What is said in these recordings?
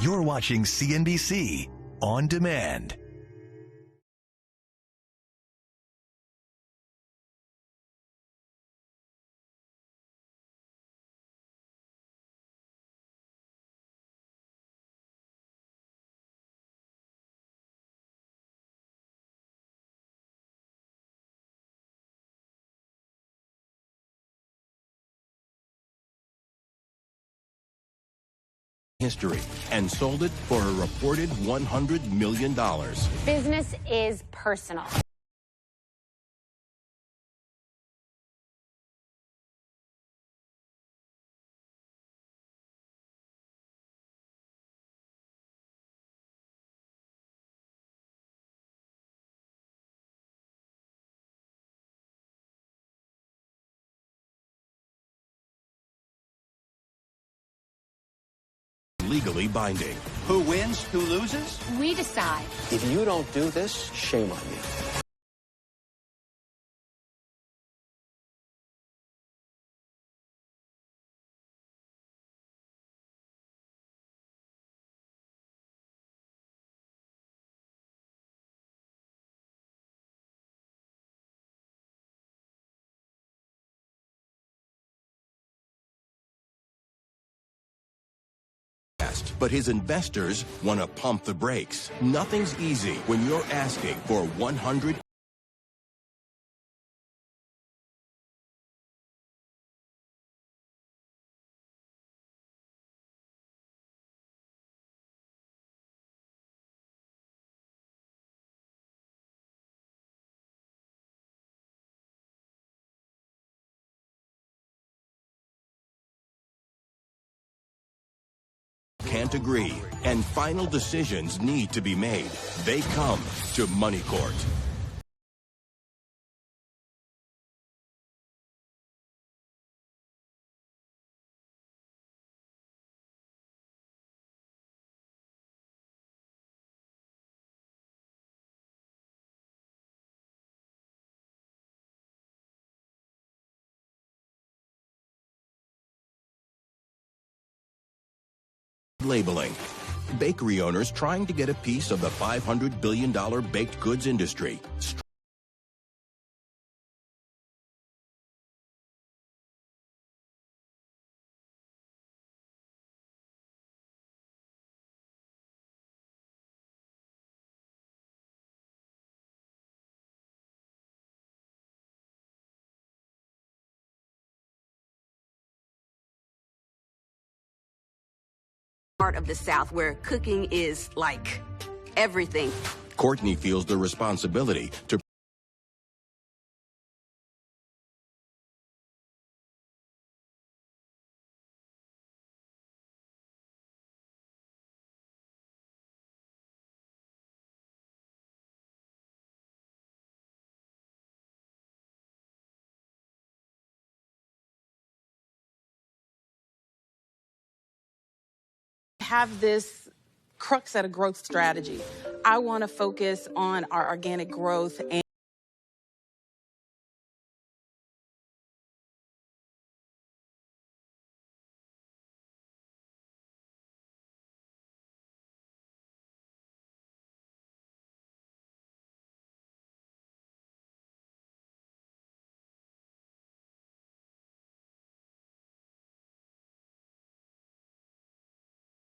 You're watching CNBC On Demand. History and sold it for a reported $100 million. Business is personal. Legally binding. Who wins? Who loses? We decide. If you don't do this, shame on you. But his investors want to pump the brakes. Nothing's easy when you're asking for 100. Can't agree, and final decisions need to be made. They come to Money Court. Labeling. Bakery owners trying to get a piece of the $500 billion baked goods industry. Part of the South where cooking is like everything. Courtney feels the responsibility to have this crux at a growth strategy. I want to focus on our organic growth and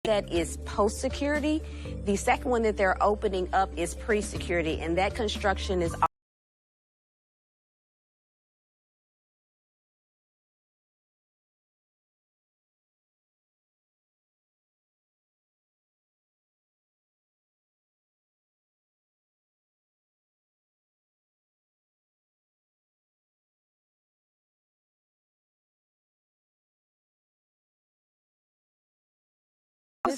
That is post-security. The second one that they're opening up is pre-security, and that construction is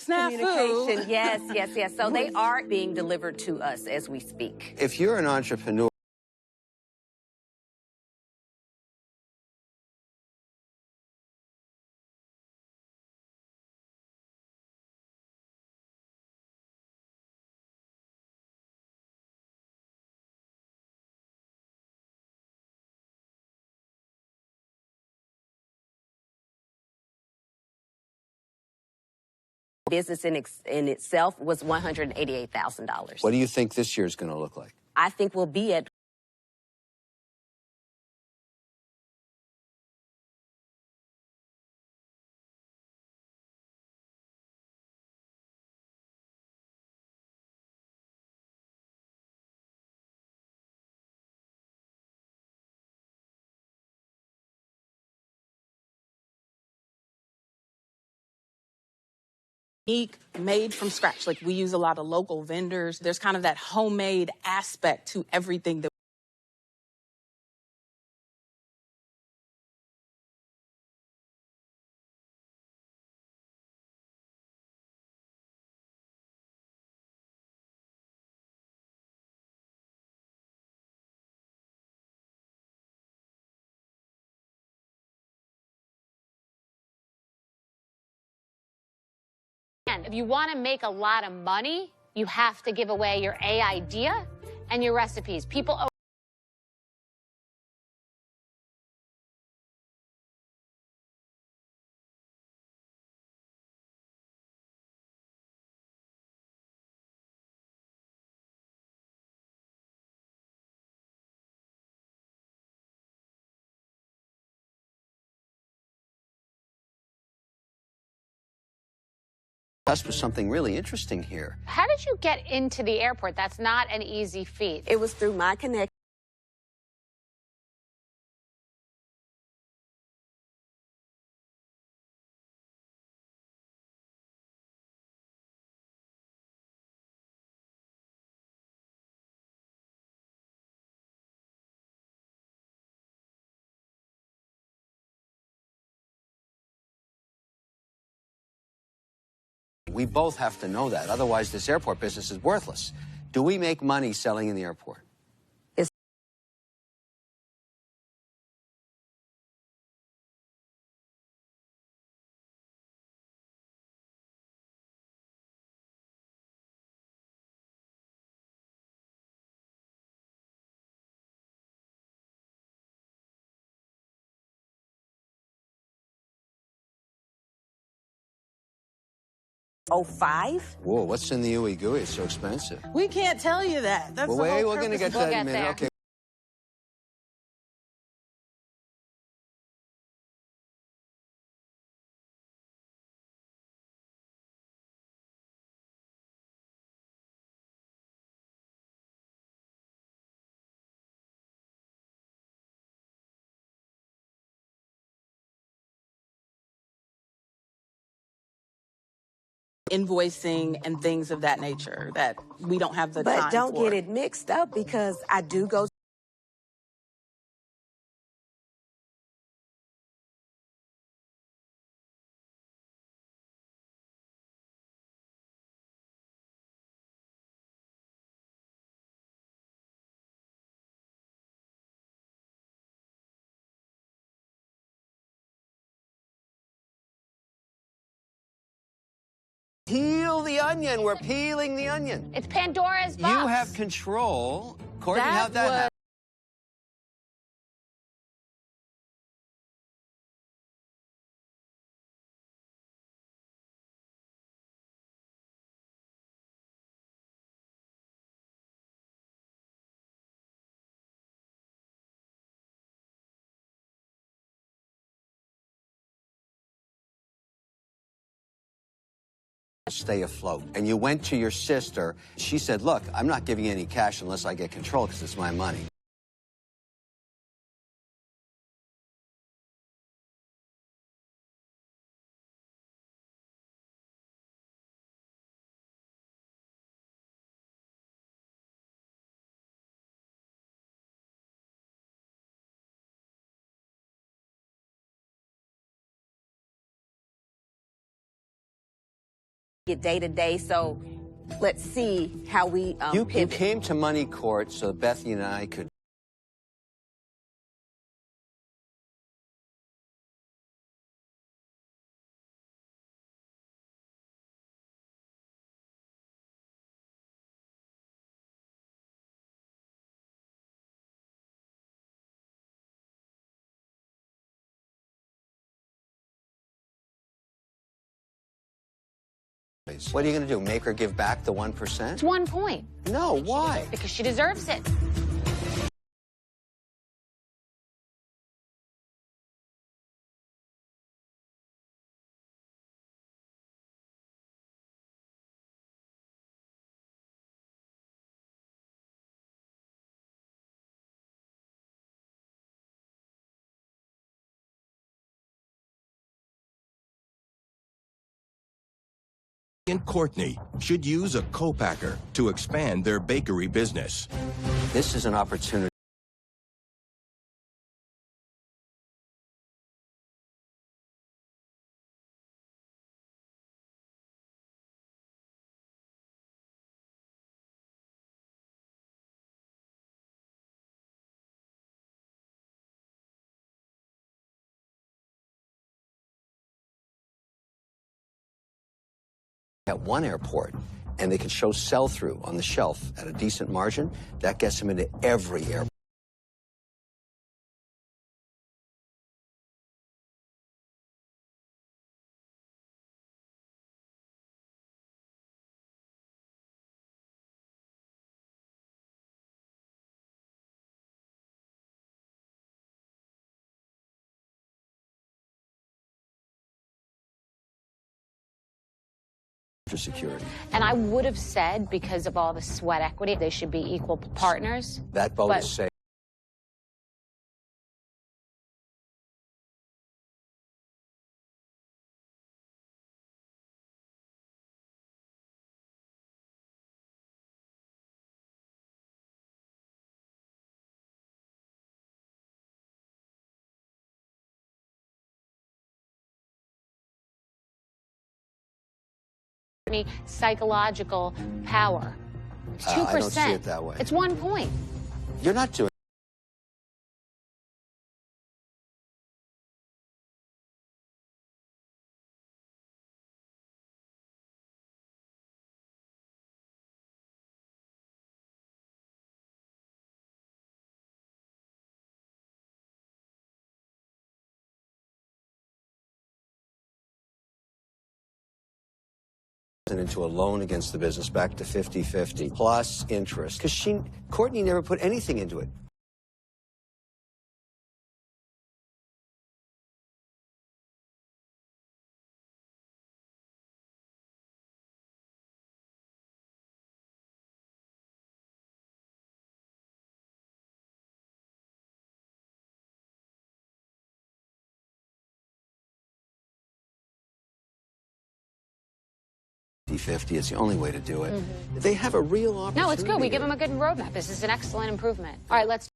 communication. Yes. So they are being delivered to us as we speak. If you're an entrepreneur, business in itself was $188,000. What do you think this year's going to look like? I think we'll be at unique, made from scratch. Like, we use a lot of local vendors. There's kind of that homemade aspect to everything that If you want to make a lot of money, you have to give away your A idea and your recipes. People Us with something really interesting here. How did you get into the airport? That's not an easy feat. it was through my connection. We both have to know that. Otherwise, this airport business is worthless. Do we make money selling in the airport? '05. Whoa, what's in the ooey gooey? It's so expensive. we can't tell you that. That's Well, the wait, whole we're going to purpose get of to that in a We'll get minute. there. Okay. invoicing and things of that nature that we don't have the time But don't for. get it mixed up, because I do go Peel the onion. We're peeling the onion. It's Pandora's box. You have control. Courtney, That how'd that was- happen? Stay afloat. And you went to your sister. She said, look, I'm not giving you any cash unless I get control because it's my money. get day to day. So let's see how we You pivot. came to Money Court so Bethany and I could What are you going to do, make her give back the 1%? It's 1 point. No, why? Because she deserves it. and Courtney should use a co-packer to expand their bakery business. This is an opportunity. At one airport, and they can show sell-through on the shelf at a decent margin, that gets them into every airport. Security. And I would have said, because of all the sweat equity, they should be equal partners. That vote is safe. Psychological power. It's 2%. I don't see it that way. It's 1 point. You're not doing. Into a loan against the business back to 50-50 plus interest, because Courtney never put anything into it. It's the only way to do it. They have a real opportunity. No, it's good. We give them a good roadmap. This is an excellent improvement. All right, let's.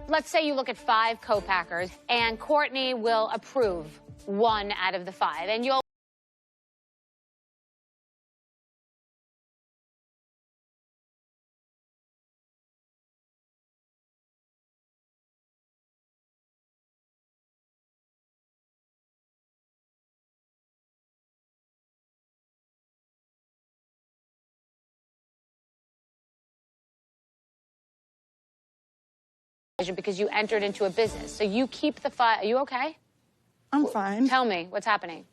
Let's say you look at 5 co-packers, and Courtney will approve 1 out of the 5, and you'll. Because you entered into a business. So you keep the 5. Are you okay? I'm fine. Tell me, what's happening?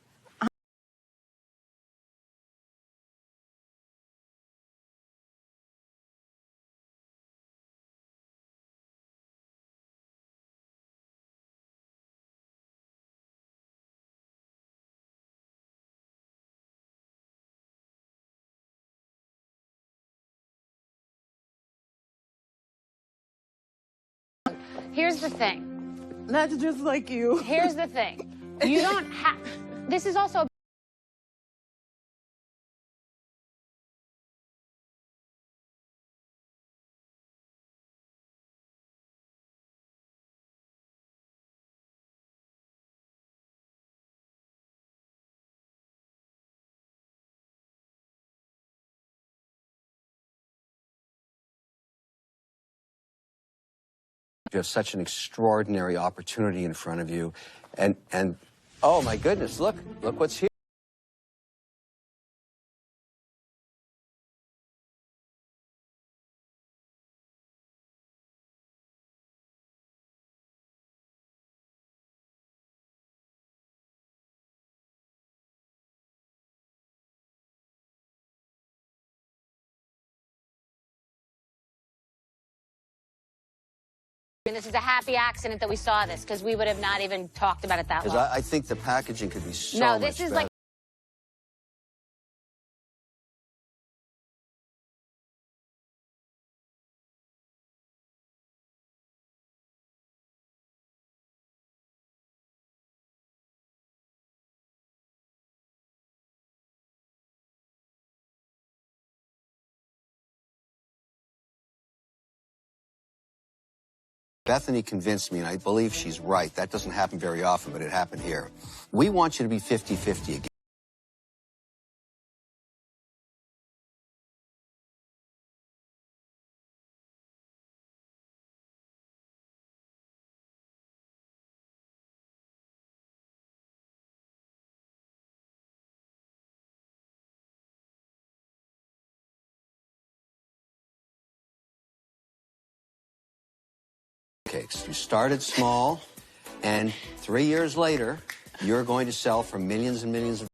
Here's the thing. That's just like you. Here's the thing. You don't have. This is also. You have such an extraordinary opportunity in front of you. And oh my goodness, look what's here. And this is a happy accident that we saw this, because we would have not even talked about it that long. Because I think the packaging could be so No, much this is better. like Bethany convinced me, and I believe she's right. That doesn't happen very often, but it happened here. We want you to be 50-50 again. Cakes. You started small, and 3 years later, you're going to sell for millions and millions of.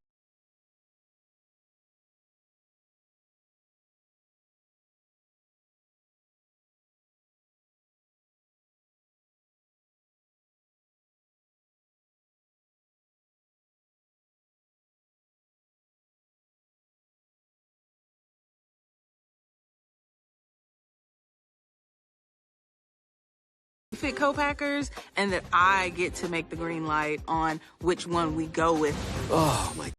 Fit co-packers, and that I get to make the green light on which one we go with. Oh my.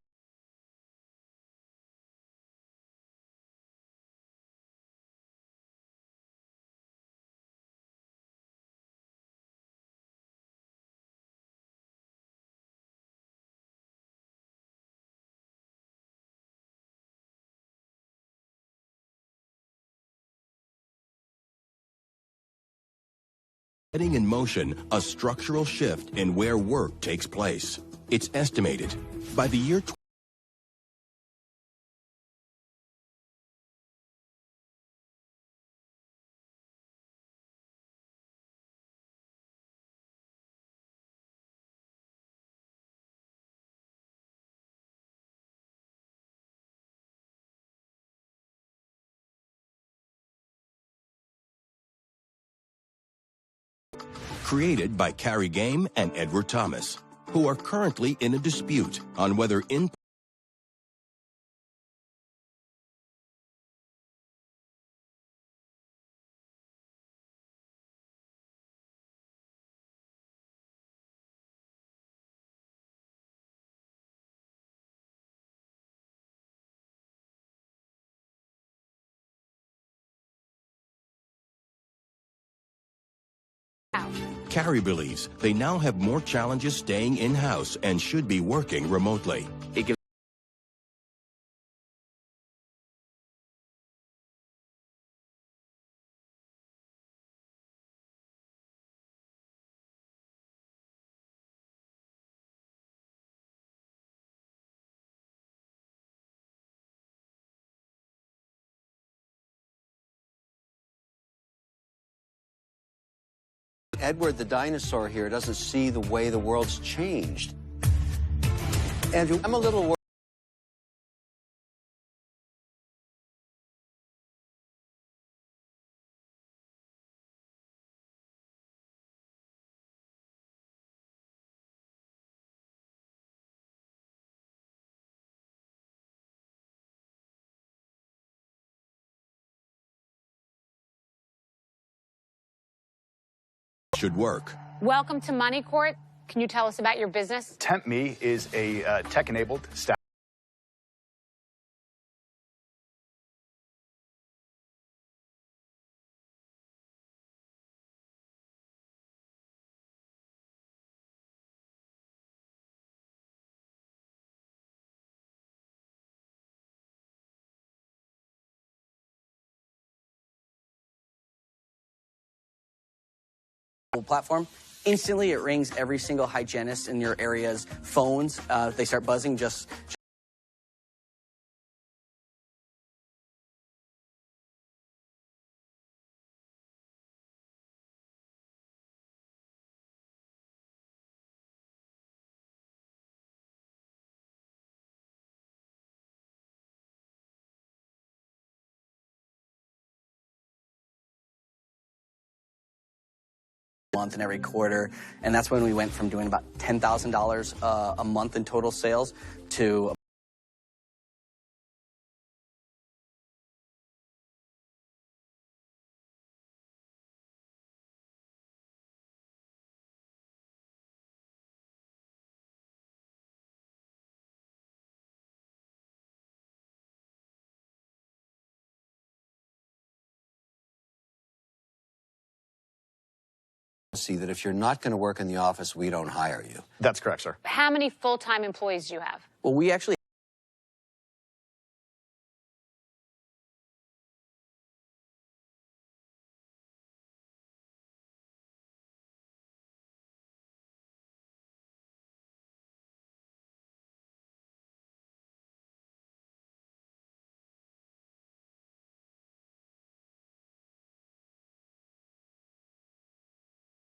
Setting in motion a structural shift in where work takes place. It's estimated by the year created by Carrie Game and Edward Thomas, who are currently in a dispute on whether in Carrie believes they now have more challenges staying in-house and should be working remotely. Edward the dinosaur here doesn't see the way the world's changed. Andrew, I'm a little worried. Should work. welcome to Money Court. Can you tell us about your business? TempMe is a tech-enabled staff. platform. Instantly, it rings every single hygienist in your area's phones. They start buzzing just month and every quarter, and that's when we went from doing about $10,000 a month in total sales to See that if you're not going to work in the office, we don't hire you. That's correct, sir. How many full-time employees do you have? well, we actually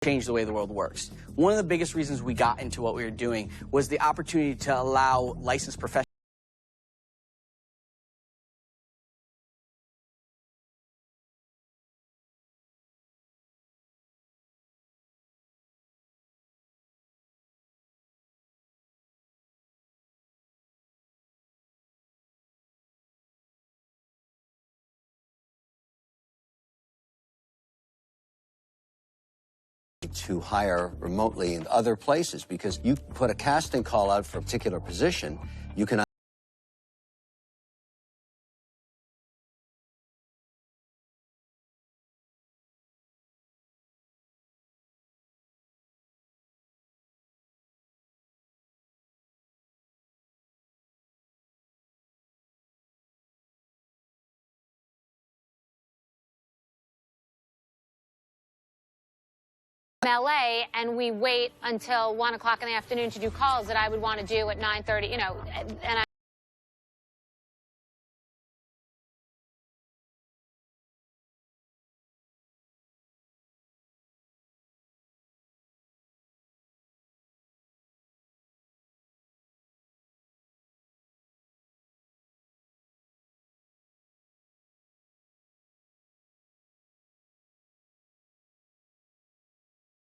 change the way the world works. One of the biggest reasons we got into what we were doing was the opportunity to allow licensed professionals to hire remotely in other places, because you put a casting call out for a particular position, you can In LA, and we wait until 1 o'clock in the afternoon to do calls that I would want to do at 9:30, you know, and I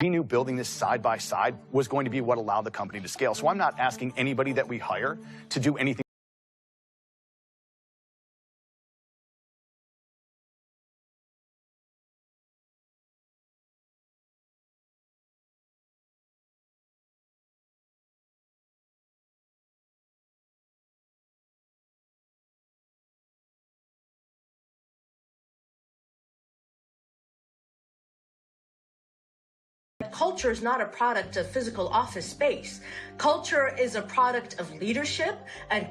We knew building this side by side was going to be what allowed the company to scale. So I'm not asking anybody that we hire to do anything. Culture is not a product of physical office space. Culture is a product of leadership and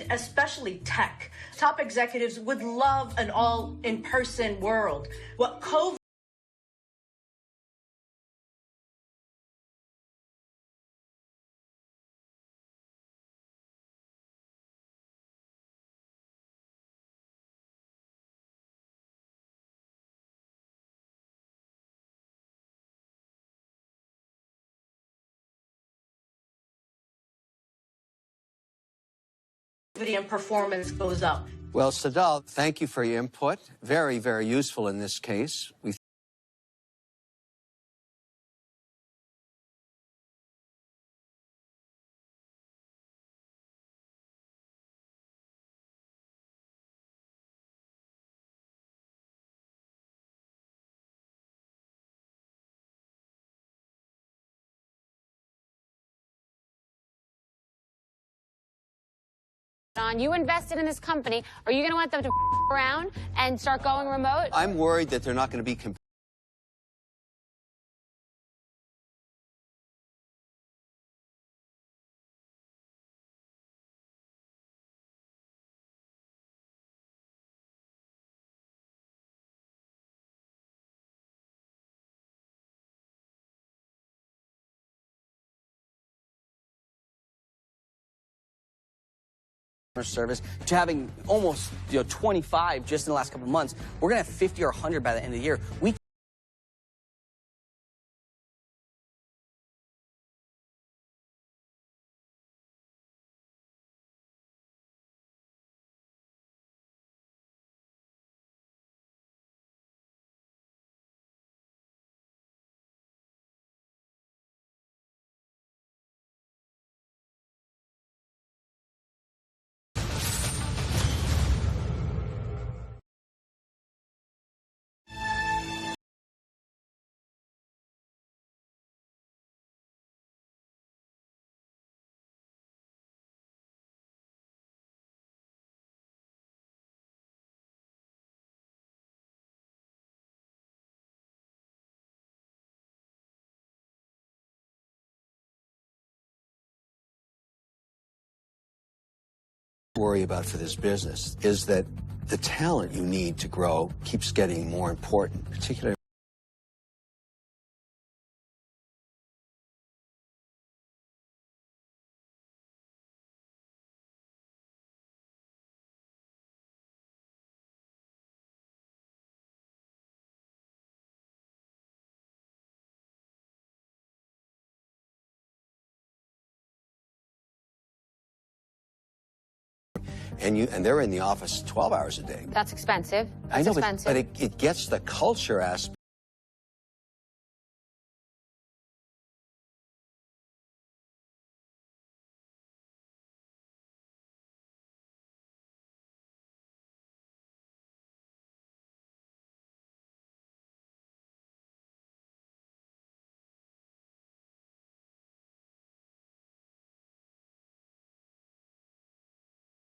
especially tech. Top executives would love an all in-person world. What COVID and performance goes up. Well, Sadal, thank you for your input. Very, very useful in this case. We on. You invested in this company. Are you going to want them to around and start going remote? I'm worried that they're not going to be service to having almost 25 just in the last couple of months. We're gonna have 50 or 100 by the end of the year. We worry about for this business is that the talent you need to grow keeps getting more important, particularly and they're in the office 12 hours a day. That's expensive. That's I know, expensive. but it gets the culture aspect.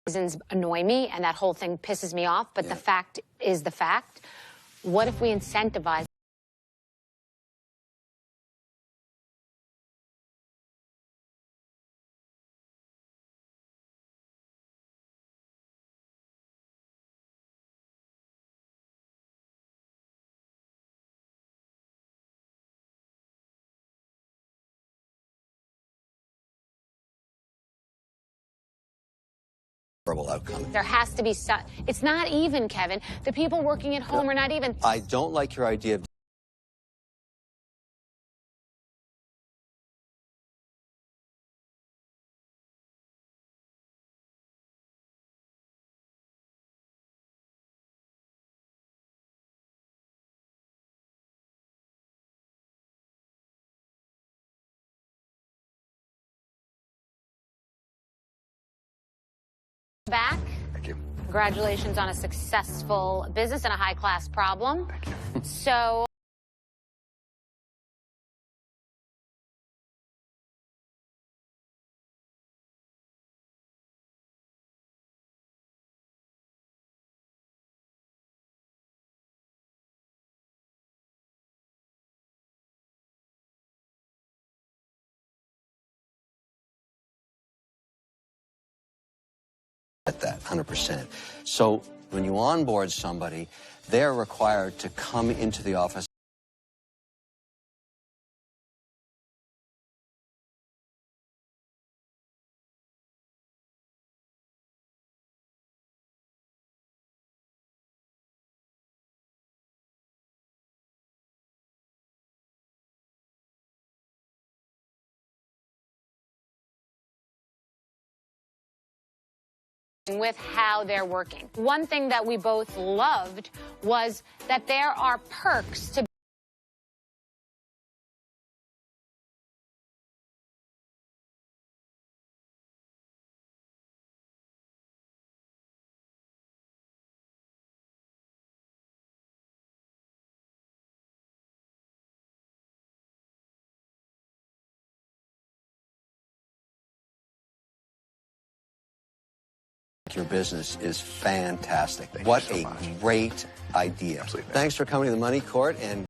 Reasons annoy me, and that whole thing pisses me off, but the fact is the fact. What if we incentivize? Outcome. There has to be some. It's not even, Kevin. The people working at home are not even. I don't like your idea of Back. Thank you. Congratulations on a successful business and a high-class problem. Thank you. So. at that 100%. So when you onboard somebody, they're required to come into the office With how they're working. One thing that we both loved was that there are perks to Your business is fantastic. Thank what you so a much. great idea. Absolutely. Thanks for coming to the Money Court, and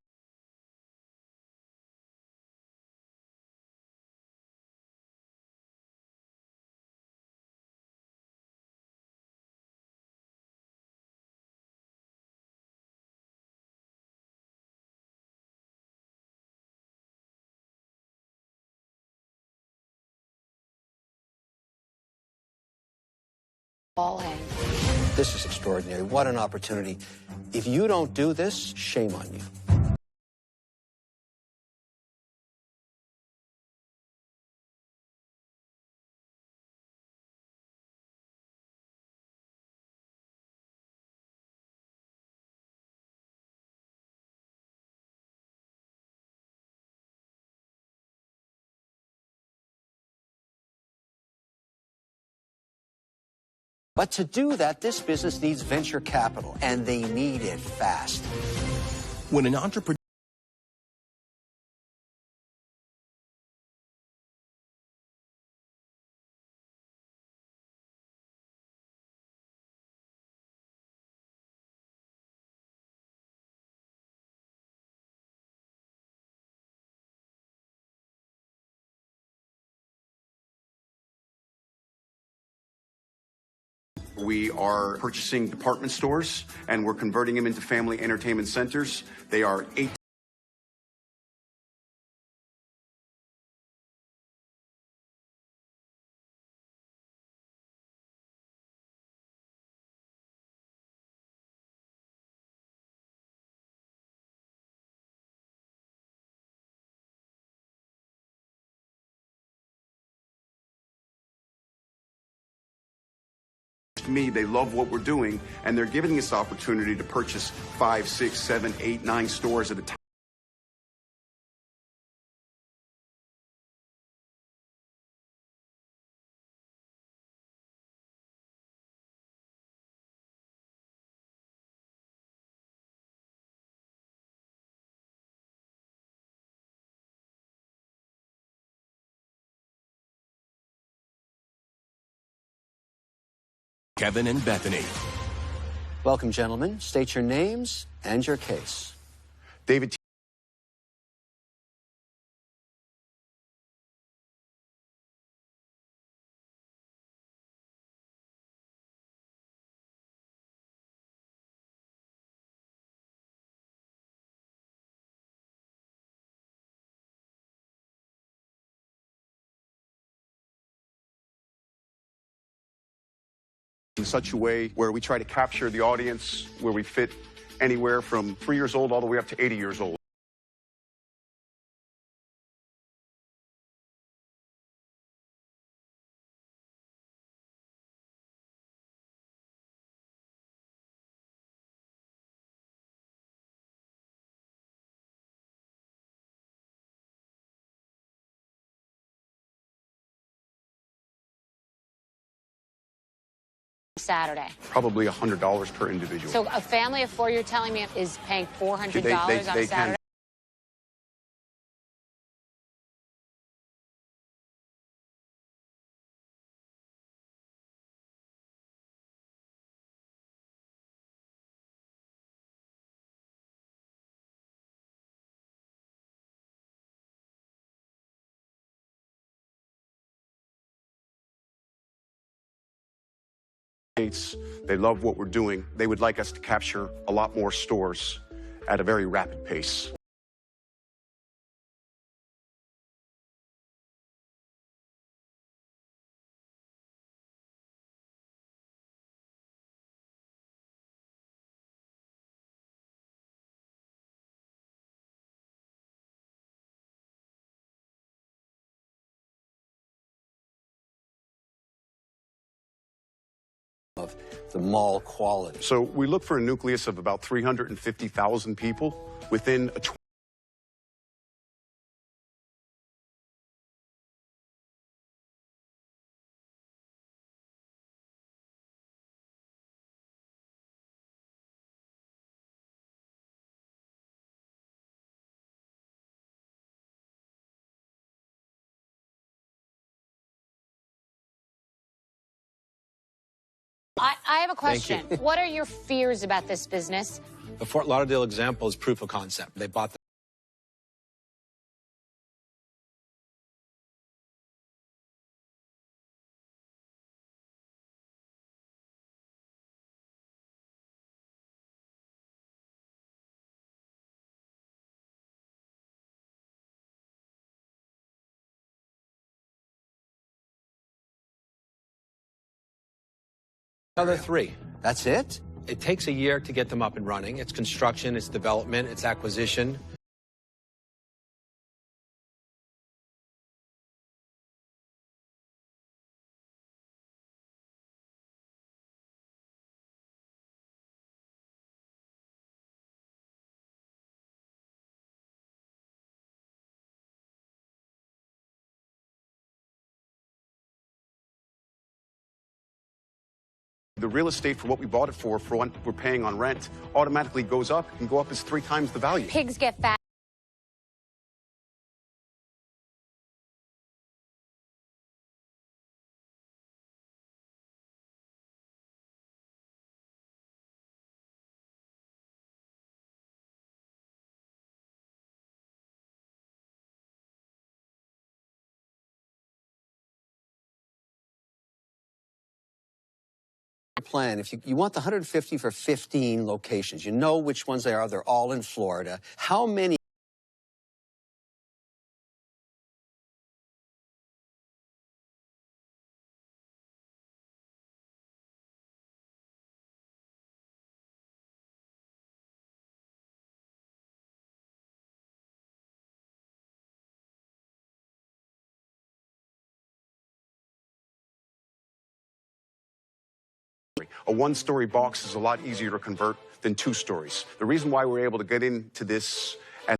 All in. this is extraordinary. What an opportunity. If you don't do this, shame on you. But to do that, this business needs venture capital, and they need it fast. When an entrepreneur We are purchasing department stores, and we're converting them into family entertainment centers. They are 8. To me, they love what we're doing, and they're giving us the opportunity to purchase 5, 6, 7, 8, 9 stores at a time. Kevin and Bethany. Welcome, gentlemen. State your names and your case. David. In such a way where we try to capture the audience, where we fit anywhere from 3 years old all the way up to 80 years old. Saturday. Probably $100 per individual. So a family of 4, you're telling me, is paying $400 They on a can. Saturday? They love what we're doing. They would like us to capture a lot more stores at a very rapid pace. Of the mall quality. So we look for a nucleus of about 350,000 people within a I have a Thank you. question. What are your fears about this business? The Fort Lauderdale example is proof of concept. They bought the other three. That's it? It takes a year to get them up and running. It's construction, it's development, it's acquisition. The real estate for what we bought it for what we're paying on rent, automatically goes up, can go up as 3 times the value. Pigs get fat. Plan. If you want the 150 for 15 locations, you know which ones they are. They're all in Florida. How many? A 1-story box is a lot easier to convert than 2 stories. The reason why we're able to get into this at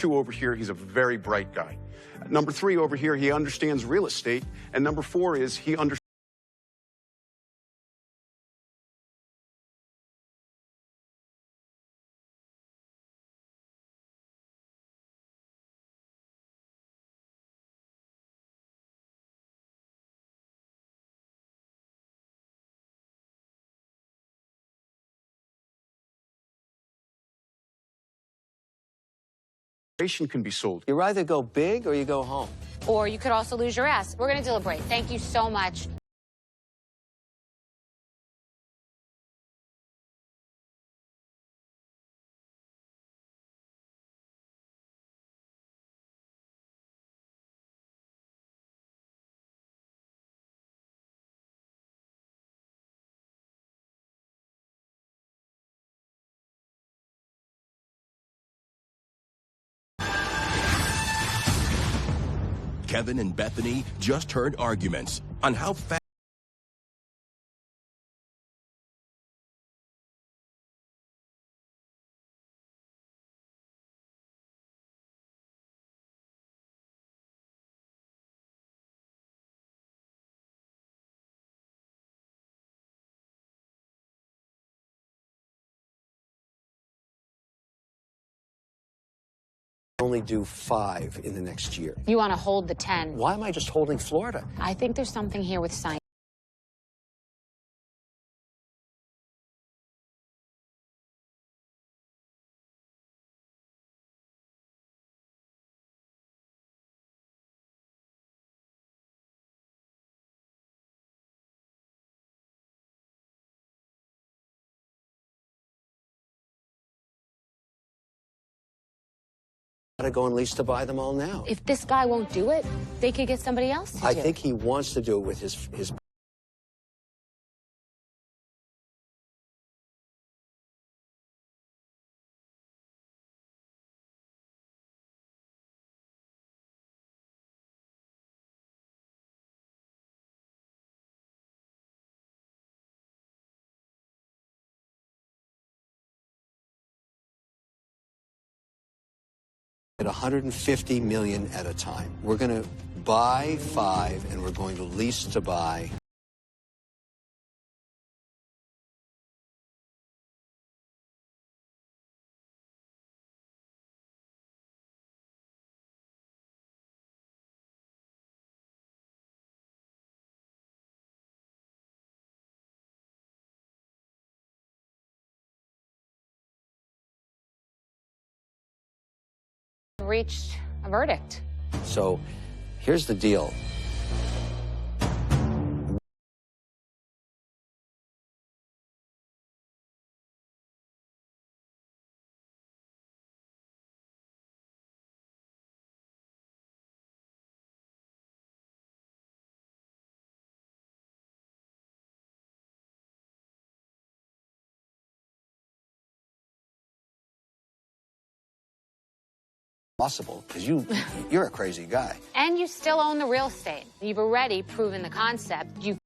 two over here, he's a very bright guy. Number 3 over here, he understands real estate. And number 4 is he understands can be sold. You either go big or you go home. Or you could also lose your ass. We're going to deliberate. Thank you so much. Kevin and Bethany just heard arguments on how fast Only do 5 in the next year. You want to hold the 10. Why am I just holding Florida? I think there's something here with science. Gotta go and lease to buy them all now. If this guy won't do it, they could get somebody else to do it. I think he wants to do it with his At 150 million at a time. We're going to buy 5, and we're going to lease to buy. Reached a verdict. So here's the deal. Possible, because you're a crazy guy. And you still own the real estate. You've already proven the concept. You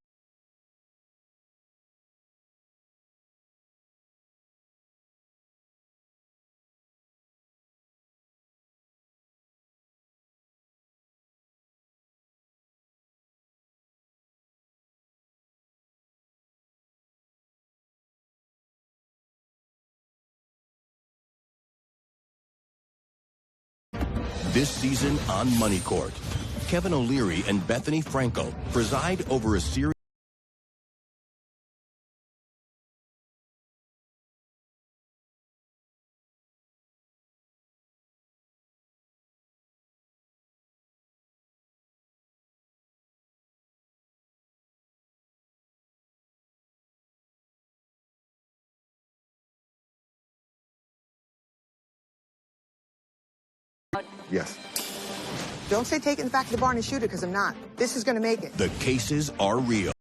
This season on Money Court, Kevin O'Leary and Bethany Frankel preside over a series. Yes. Don't say take it in the back of the barn and shoot it, because I'm not. This is going to make it. The cases are real.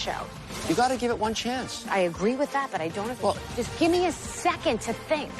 show. You got to give it one chance. I agree with that, but I don't. Well, just give me a second to think.